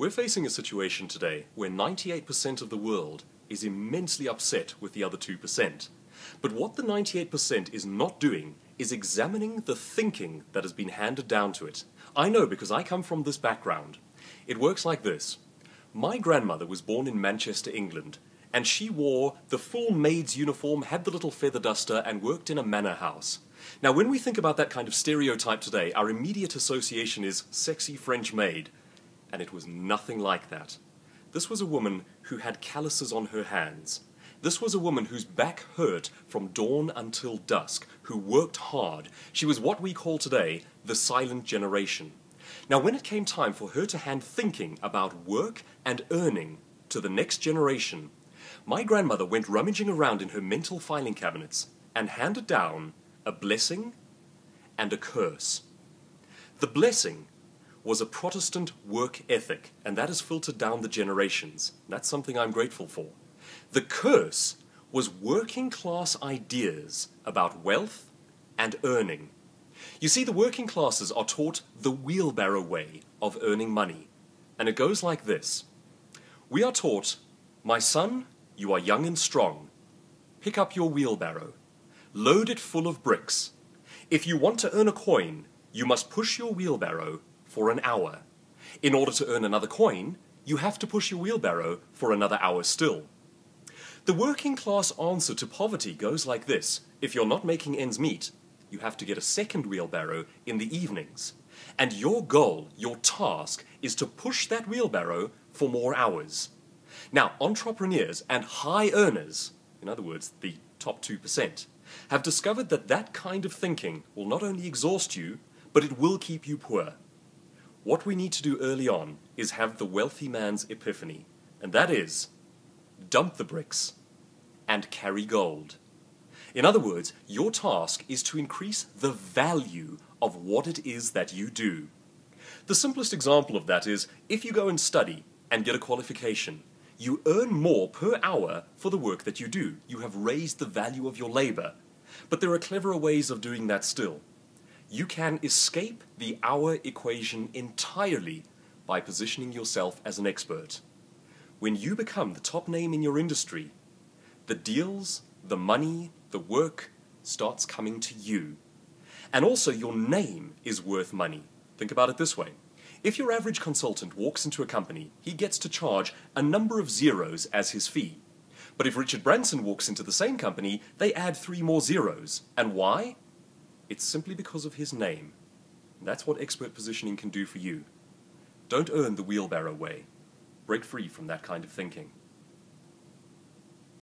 We're facing a situation today where 98% of the world is immensely upset with the other 2%. But what the 98% is not doing is examining the thinking that has been handed down to it. I know because I come from this background. It works like this. My grandmother was born in Manchester, England, and she wore the full maid's uniform, had the little feather duster, and worked in a manor house. Now, when we think about that kind of stereotype today, our immediate association is sexy French maid. And it was nothing like that. This was a woman who had calluses on her hands. This was a woman whose back hurt from dawn until dusk, who worked hard. She was what we call today the silent generation. Now, when it came time for her to hand thinking about work and earning to the next generation, my grandmother went rummaging around in her mental filing cabinets and handed down a blessing and a curse. The blessing was a Protestant work ethic, and that has filtered down the generations. That's something I'm grateful for. The curse was working class ideas about wealth and earning. You see, the working classes are taught the wheelbarrow way of earning money, and it goes like this. We are taught, my son, you are young and strong. Pick up your wheelbarrow. Load it full of bricks. If you want to earn a coin, you must push your wheelbarrow for an hour. In order to earn another coin, you have to push your wheelbarrow for another hour still. The working class answer to poverty goes like this. If you're not making ends meet, you have to get a second wheelbarrow in the evenings. And your goal, your task, is to push that wheelbarrow for more hours. Now, entrepreneurs and high earners, in other words, the top 2%, have discovered that that kind of thinking will not only exhaust you, but it will keep you poor. What we need to do early on is have the wealthy man's epiphany, and that is, dump the bricks and carry gold. In other words, your task is to increase the value of what it is that you do. The simplest example of that is, if you go and study and get a qualification, you earn more per hour for the work that you do. You have raised the value of your labor. But there are cleverer ways of doing that still. You can escape the hour equation entirely by positioning yourself as an expert. When you become the top name in your industry, the deals, the money, the work starts coming to you. And also your name is worth money. Think about it this way. If your average consultant walks into a company, he gets to charge a number of zeros as his fee. But if Richard Branson walks into the same company, they add 3 more zeros. And why? It's simply because of his name. And that's what expert positioning can do for you. Don't earn the wheelbarrow way. Break free from that kind of thinking.